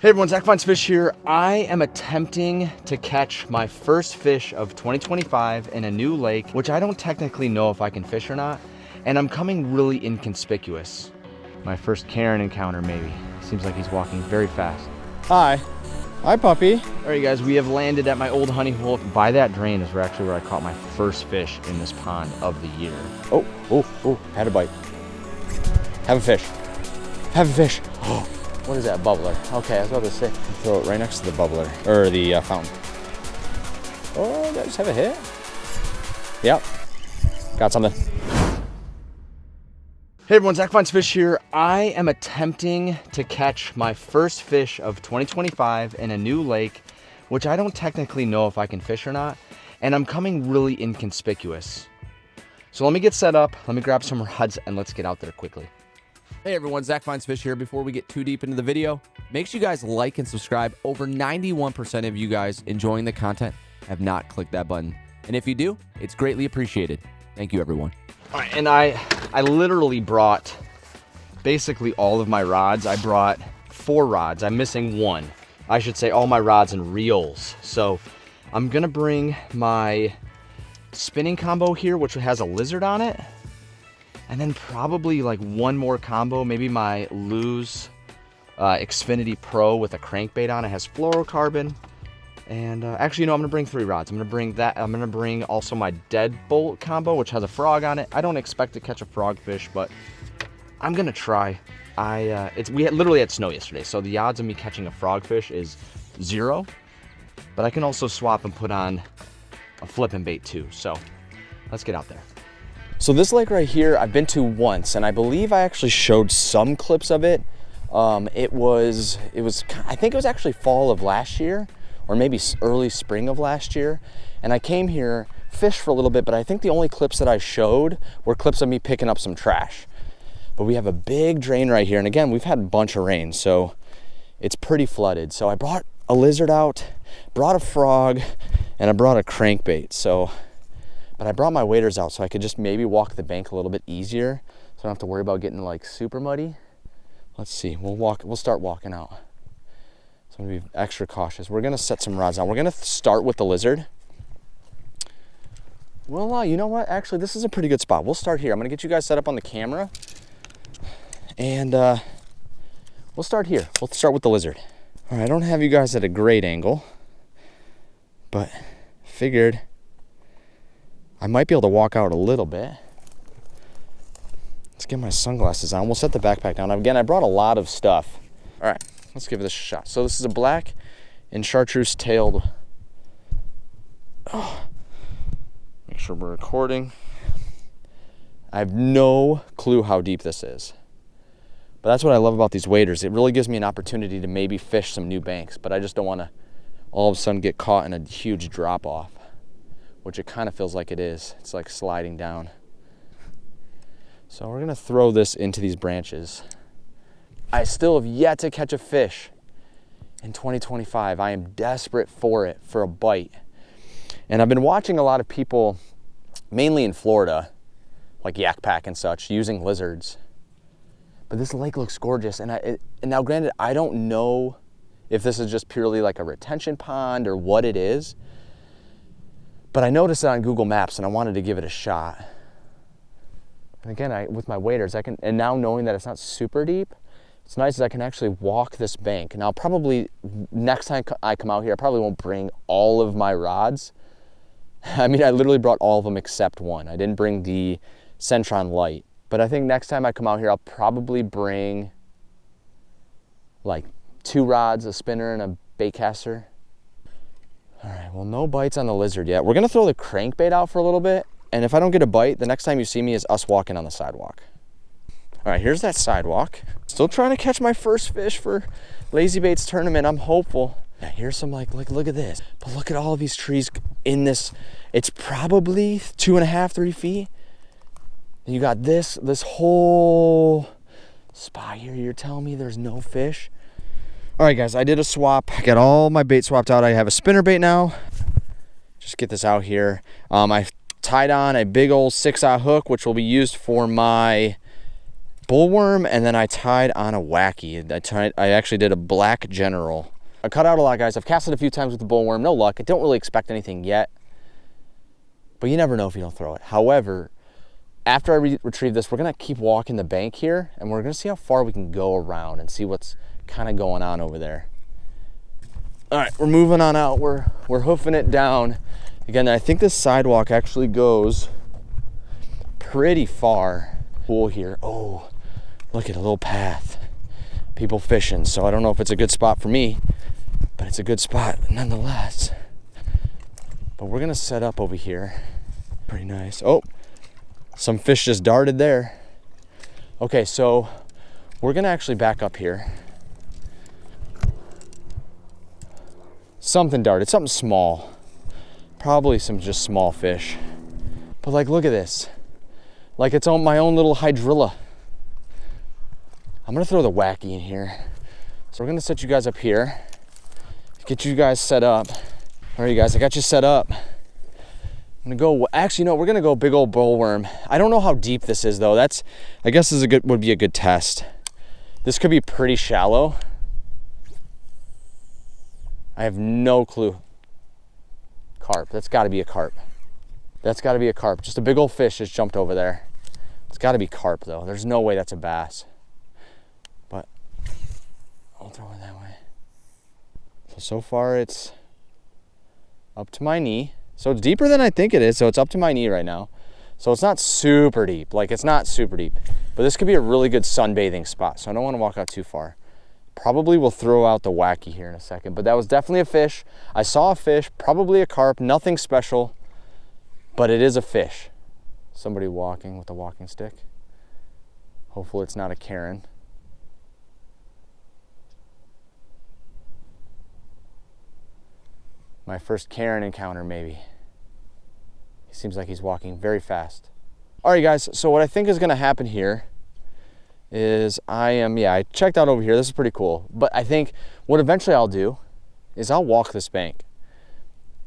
Hey everyone, Zach Finds Fish here. I am attempting to catch my first fish of 2025 in a new lake, which I don't technically know if I can fish or not, and I'm coming really inconspicuous. My first Karen encounter, maybe. Seems like he's walking very fast. Hi. Hi, puppy. All right, guys, we have landed at my old honey hole. By that drain is actually where I caught my first fish in this pond of the year. Oh, had a bite. Have a fish. Have a fish. Oh. What is that, bubbler? Okay, I was about to say. Throw it right next to the bubbler, or the fountain. Oh, did I just have a hit? Yep, got something. Hey everyone, Zach Finds Fish here. I am attempting to catch my first fish of 2025 in a new lake, which I don't technically know if I can fish or not, and I'm coming really inconspicuous. So let me get set up, let me grab some rods, and let's get out there quickly. Hey everyone, Zach Finds Fish here. Before we get too deep into the video, make sure you guys like and subscribe. Over 91% of you guys enjoying the content have not clicked that button. And if you do, it's greatly appreciated. Thank you, everyone. All right, and I literally brought basically all of my rods. I brought 4 rods. I'm missing 1. I should say all my rods and reels. So I'm gonna bring my spinning combo here, which has a lizard on it. And then probably like 1 more combo, maybe my Lew's Xfinity Pro with a crankbait on it. Has fluorocarbon. And actually, no, I'm gonna bring 3 rods. I'm gonna bring that. I'm gonna bring also my Deadbolt combo, which has a frog on it. I don't expect to catch a frogfish, but I'm gonna try. We literally had snow yesterday, so the odds of me catching a frogfish is 0. But I can also swap and put on a flipping bait too. So let's get out there. So this lake right here, I've been to once, and I believe I actually showed some clips of it. I think it was actually fall of last year, or maybe early spring of last year. And I came here, fished for a little bit, but I think the only clips that I showed were clips of me picking up some trash. But we have a big drain right here, and again, we've had a bunch of rain, so it's pretty flooded. So I brought a lizard out, brought a frog, and I brought a crankbait. But I brought my waders out so I could just maybe walk the bank a little bit easier, so I don't have to worry about getting like super muddy. Let's see, we'll start walking out. So I'm gonna be extra cautious. We're gonna set some rods on. We're gonna start with the lizard. Well, you know what? Actually, this is a pretty good spot. We'll start here. I'm gonna get you guys set up on the camera, and we'll start here. We'll start with the lizard. All right, I don't have you guys at a great angle, but figured I might be able to walk out a little bit. Let's get my sunglasses on. We'll set the backpack down. Again, I brought a lot of stuff. All right, let's give this a shot. So this is a black and chartreuse tailed. Oh, make sure we're recording. I have no clue how deep this is. But that's what I love about these waders. It really gives me an opportunity to maybe fish some new banks, but I just don't want to all of a sudden get caught in a huge drop off, which it kind of feels like it is. It's like sliding down. So we're gonna throw this into these branches. I still have yet to catch a fish in 2025. I am desperate for it, for a bite. And I've been watching a lot of people, mainly in Florida, like Yak Pack and such, using lizards. But this lake looks gorgeous. And now granted, I don't know if this is just purely like a retention pond or what it is, but I noticed it on Google Maps and I wanted to give it a shot. And again, with my waders, and now knowing that it's not super deep, it's nice that I can actually walk this bank. And I'll probably, next time I come out here, I probably won't bring all of my rods. I mean, I literally brought all of them except 1. I didn't bring the Centron Light. But I think next time I come out here, I'll probably bring like 2 rods, a spinner, and a bait caster. All right, well, no bites on the lizard yet. We're gonna throw the crankbait out for a little bit, and if I don't get a bite, the next time you see me is us walking on the sidewalk. All right, here's that sidewalk. Still trying to catch my first fish for Lazy Baits tournament. I'm hopeful. Yeah, here's some look at this. But look at all of these trees in this. It's probably 2.5, 3 feet. And you got this whole spot here. You're telling me there's no fish? All right, guys, I did a swap. I got all my bait swapped out. I have a spinner bait now. Just get this out here. I tied on a big old 6-aught hook, which will be used for my bullworm, and then I tied on a wacky. I actually did a black general. I cut out a lot, guys. I've cast it a few times with the bullworm, no luck. I don't really expect anything yet, but you never know if you don't throw it. However, after I retrieve this, we're gonna keep walking the bank here, and we're gonna see how far we can go around and see what's kind of going on over there. All right, we're moving on out. We're hoofing it down. Again, I think this sidewalk actually goes pretty far. Pool here. Oh, look at a little path. People fishing. So I don't know if it's a good spot for me, but it's a good spot nonetheless. But we're gonna set up over here. Pretty nice. Oh, some fish just darted there. Okay, so we're gonna actually back up here. Something darted, something small. Probably some just small fish. But like, look at this. Like it's on my own little hydrilla. I'm gonna throw the wacky in here. So we're gonna set you guys up here. Get you guys set up. All right, you guys, I got you set up. I'm gonna go, actually, no, we're gonna go big old bullworm. I don't know how deep this is though. That's, I guess this is would be a good test. This could be pretty shallow. I have no clue. Carp, that's gotta be a carp. That's gotta be a carp. Just a big old fish just jumped over there. It's gotta be carp though. There's no way that's a bass. But I'll throw it that way. So far it's up to my knee. So it's deeper than I think it is. So it's up to my knee right now. So it's not super deep. Like it's not super deep. But this could be a really good sunbathing spot. So I don't want to walk out too far. Probably will throw out the wacky here in a second. But that was definitely a fish. I saw a fish, probably a carp. Nothing special. But it is a fish. Somebody walking with a walking stick. Hopefully it's not a Karen. My first Karen encounter, maybe. He seems like he's walking very fast. All right, guys, so what I think is gonna happen here is I checked out over here. This is pretty cool. But I think what eventually I'll do is I'll walk this bank.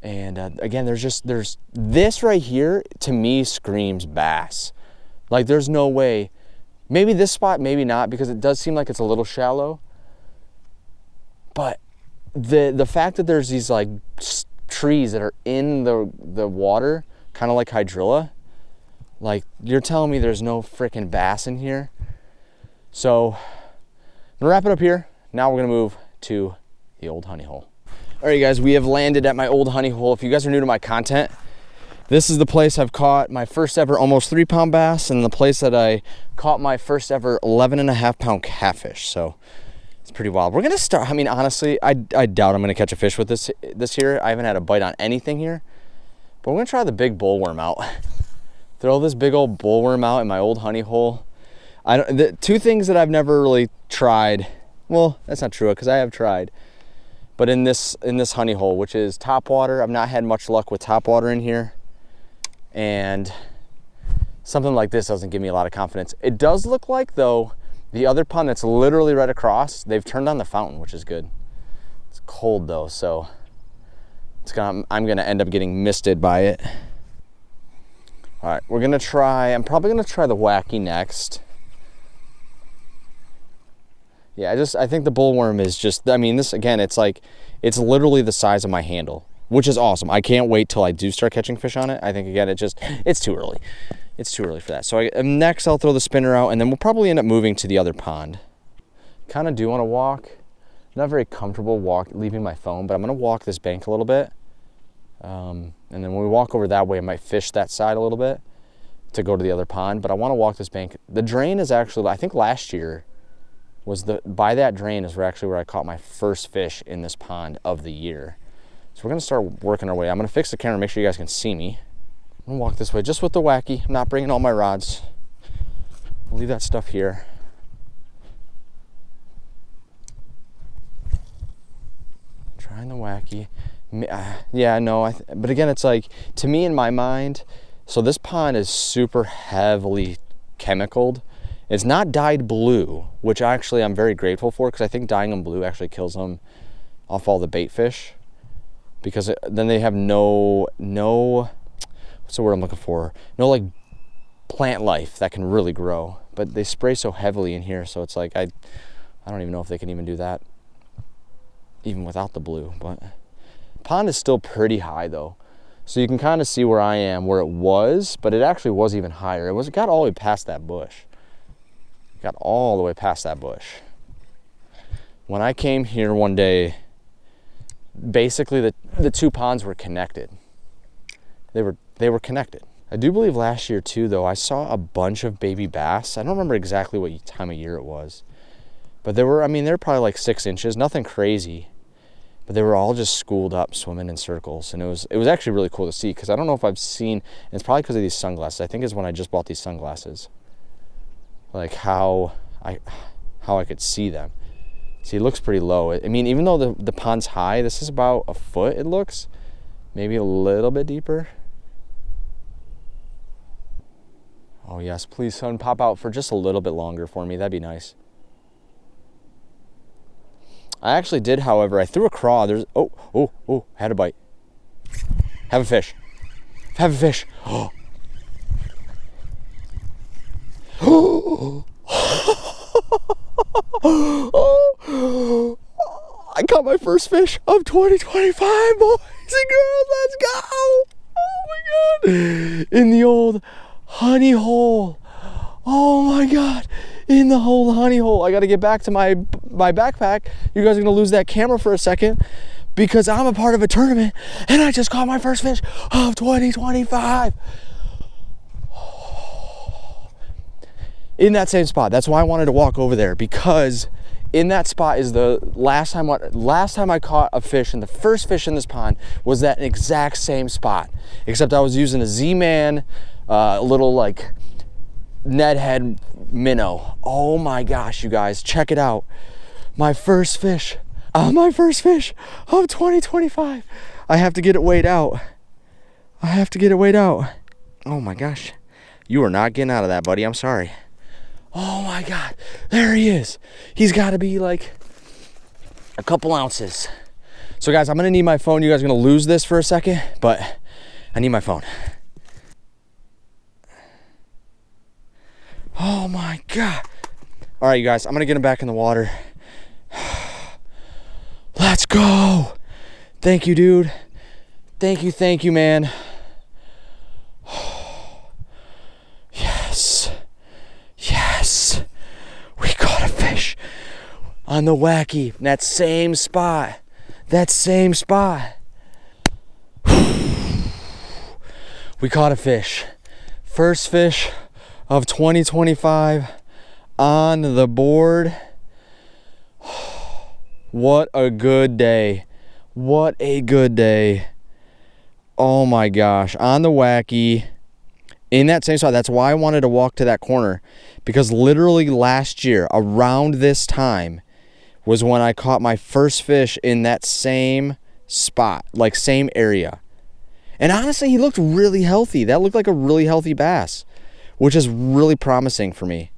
And again, there's this right here, to me, screams bass. Like there's no way, maybe this spot, maybe not, because it does seem like it's a little shallow. But the fact that there's these like trees that are in the water, kind of like hydrilla, like you're telling me there's no freaking bass in here. So I'm gonna wrap it up here. Now we're gonna move to the old honey hole. All right, guys, we have landed at my old honey hole. If you guys are new to my content, this is the place I've caught my first ever almost 3-pound bass, and the place that I caught my first ever 11.5-pound catfish. So it's pretty wild. We're gonna start, I mean, honestly, I doubt I'm gonna catch a fish with this here. I haven't had a bite on anything here, but we're gonna try the big bullworm out. Throw this big old bullworm out in my old honey hole. The two things that I've never really tried, well, that's not true, because I have tried, but in this honey hole, which is top water. I've not had much luck with top water in here, and something like this doesn't give me a lot of confidence. It does look like, though, the other pond that's literally right across, they've turned on the fountain, which is good. It's cold though, so I'm gonna end up getting misted by it. All right, I'm probably gonna try the wacky next. Yeah, I think the bullworm is just, I mean, this, again, it's like, it's literally the size of my handle, which is awesome. I can't wait till I do start catching fish on it. I think, again, it's too early. It's too early for that. So next I'll throw the spinner out, and then we'll probably end up moving to the other pond. Kind of do want to walk. Not very comfortable leaving my phone, but I'm going to walk this bank a little bit. And then when we walk over that way, I might fish that side a little bit to go to the other pond, but I want to walk this bank. The drain is actually, I think last year, by that drain is where I caught my first fish in this pond of the year. So we're gonna start working our way. I'm gonna fix the camera, make sure you guys can see me. I'm gonna walk this way just with the wacky. I'm not bringing all my rods. I'll leave that stuff here. Trying the wacky. Yeah, no, but again, it's like, to me in my mind, so this pond is super heavily chemicaled. It's not dyed blue, which actually I'm very grateful for, because I think dyeing them blue actually kills them off all the bait fish, because then they have no what's the word I'm looking for? No like plant life that can really grow. but they spray so heavily in here, so it's like I don't even know if they can even do that even without the blue. But pond is still pretty high though, so you can kind of see where I am, where it was, but it actually was even higher. It got all the way past that bush. Got all the way past that bush. When I came here one day, basically the two ponds were connected. They were connected. I do believe last year too though, I saw a bunch of baby bass. I don't remember exactly what time of year it was, but they're probably like 6 inches, nothing crazy, but they were all just schooled up swimming in circles. And it was actually really cool to see, because I don't know if I've seen, and it's probably because of these sunglasses. I think it's when I just bought these sunglasses, like how I could see them. See, it looks pretty low. I mean, even though the pond's high, this is about a foot, it looks. Maybe a little bit deeper. Oh yes, please sun, pop out for just a little bit longer for me. That'd be nice. I actually did, however, I threw a craw. There's, oh, had a bite. Have a fish. Have a fish. Oh. Oh, I caught my first fish of 2025, boys and girls. Let's go. Oh my God. In the old honey hole. Oh my God. In the whole honey hole. I got to get back to my backpack. You guys are going to lose that camera for a second, because I'm a part of a tournament and I just caught my first fish of 2025. In that same spot. That's why I wanted to walk over there, because in that spot is the last time I caught a fish, and the first fish in this pond was that exact same spot, except I was using a Z-Man, little like Ned head minnow. Oh my gosh, you guys, check it out. My first fish of 2025. I have to get it weighed out. Oh my gosh. You are not getting out of that, buddy. I'm sorry. Oh my God, there he is. He's got to be like a couple ounces. So guys, I'm gonna need my phone. You guys are gonna lose this for a second, but I need my phone. Oh my God. All right, you guys, I'm gonna get him back in the water. Let's go. Thank you, dude. Thank you, man. Yes, we caught a fish on the wacky, that same spot. We caught a fish. First fish of 2025 on the board. What a good day. Oh my gosh, on the wacky. In that same spot. That's why I wanted to walk to that corner, because literally last year around this time was when I caught my first fish in that same spot, like same area. And honestly, he looked really healthy. That looked like a really healthy bass, which is really promising for me.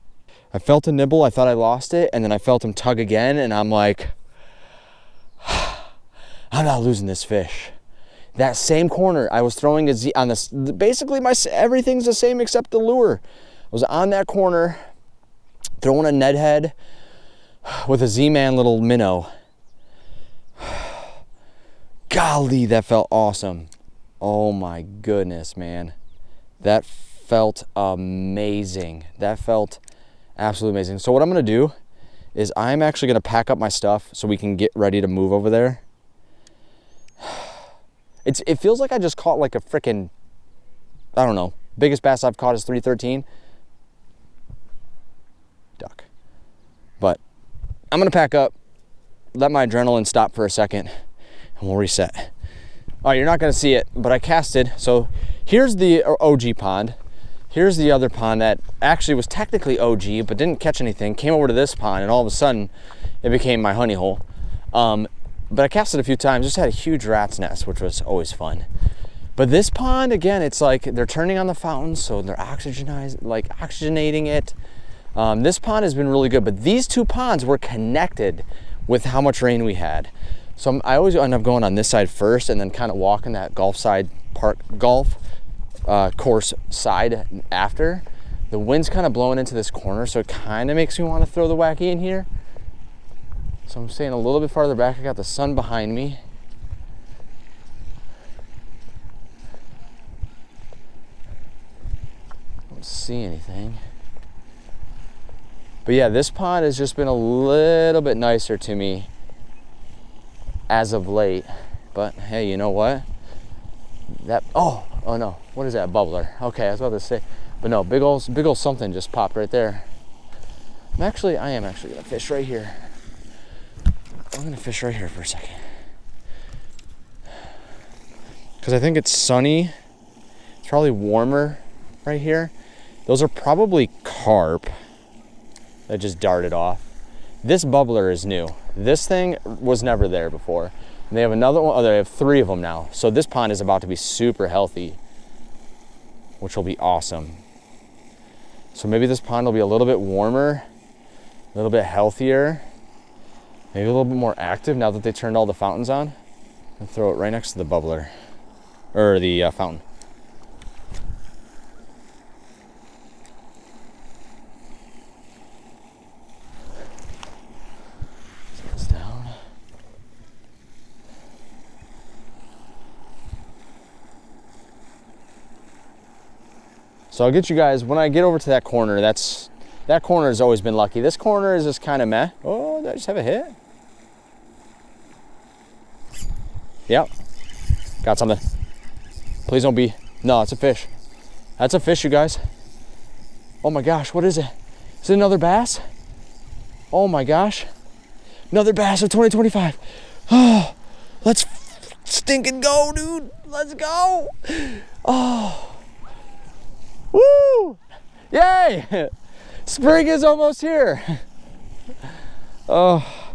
I felt a nibble. I thought I lost it, and then I felt him tug again, and I'm like, I'm not losing this fish. That same corner, I was throwing a Z on this. Basically, everything's the same except the lure. I was on that corner, throwing a Ned head with a Z-Man little minnow. Golly, that felt awesome. Oh my goodness, man. That felt amazing. That felt absolutely amazing. So what I'm gonna do is I'm actually gonna pack up my stuff so we can get ready to move over there. It feels like I just caught like a freaking, I don't know, biggest bass I've caught is 313. Duck. But I'm gonna pack up, let my adrenaline stop for a second, and we'll reset. All right, you're not gonna see it, but I casted. So here's the OG pond. Here's the other pond that actually was technically OG, but didn't catch anything. Came over to this pond, and all of a sudden, it became my honey hole. But I cast it a few times, just had a huge rat's nest, which was always fun. But this pond, again, it's like they're turning on the fountains, so they're oxygenating it. This pond has been really good, but these two ponds were connected with how much rain we had. So I always end up going on this side first and then kind of walking that golf course side after. The wind's kind of blowing into this corner, so it kind of makes me want to throw the wacky in here. So I'm staying a little bit farther back. I got the sun behind me. Don't see anything. But yeah, this pond has just been a little bit nicer to me as of late. But hey, you know what? Oh no, what is that, a bubbler? Okay, I was about to say, but no, big ol' something just popped right there. I am actually gonna fish right here. I'm gonna fish right here for a second. Because I think it's sunny. It's probably warmer right here. Those are probably carp that just darted off. This bubbler is new. This thing was never there before. And they have another one, they have 3 of them now. So this pond is about to be super healthy, which will be awesome. So maybe this pond will be a little bit warmer, a little bit healthier, maybe a little bit more active now that they turned all the fountains on. And throw it right next to the bubbler, or the fountain. Set this down. So I'll get you guys, when I get over to that corner, that corner has always been lucky. This corner is just kind of meh. Oh, did I just have a hit? Yep. Got something. Please don't be. No, it's a fish. That's a fish, you guys. Oh my gosh, what is it? Is it another bass? Oh my gosh. Another bass of 2025. Oh, let's stinking go, dude. Let's go. Oh. Woo! Yay! Spring is almost here. Oh,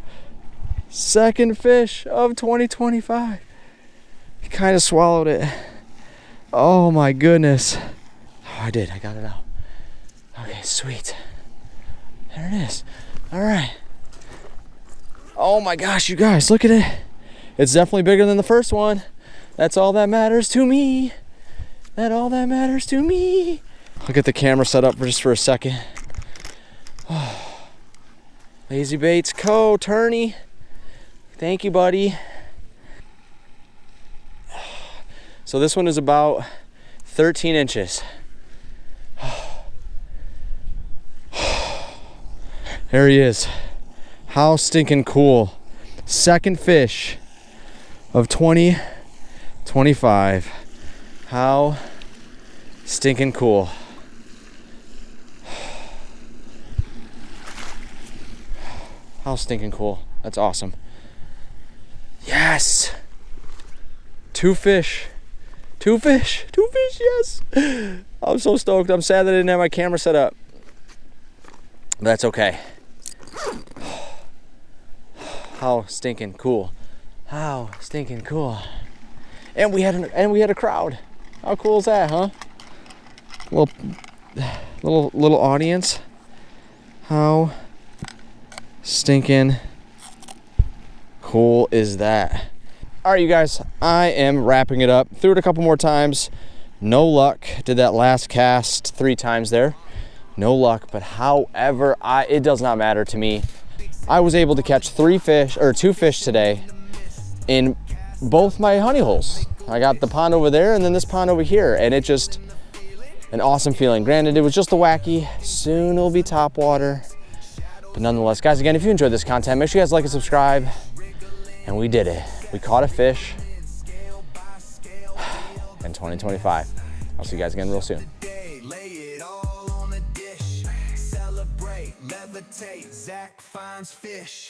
second fish of 2025. I kind of swallowed it. Oh my goodness. Oh, I did. I got it out. Okay, sweet. There it is. All right. Oh my gosh, you guys, look at it. It's definitely bigger than the first one. That's all that matters to me. All that matters to me. I'll get the camera set up just for a second. Oh. Lazy Baits Co. Turney. Thank you, buddy. So this one is about 13 inches. There he is. How stinking cool. Second fish of 2025. How stinking cool. How stinking cool. That's awesome. Yes. 2 fish. 2 fish. 2 fish, yes. I'm so stoked. I'm sad that I didn't have my camera set up. But that's okay. How stinking cool. How stinking cool. And we had a crowd. How cool is that, huh? Little audience. How stinking cool is that? All right, you guys, I am wrapping it up. Threw it a couple more times. No luck. Did that last cast 3 times there. No luck, but however, it does not matter to me. I was able to catch 2 fish today in both my honey holes. I got the pond over there and then this pond over here, and it just an awesome feeling. Granted, it was just a wacky. Soon it'll be top water. But nonetheless, guys, again, if you enjoyed this content, make sure you guys like and subscribe. And we did it. We caught a fish in 2025. I'll see you guys again real soon. Levitate, Zach finds fish.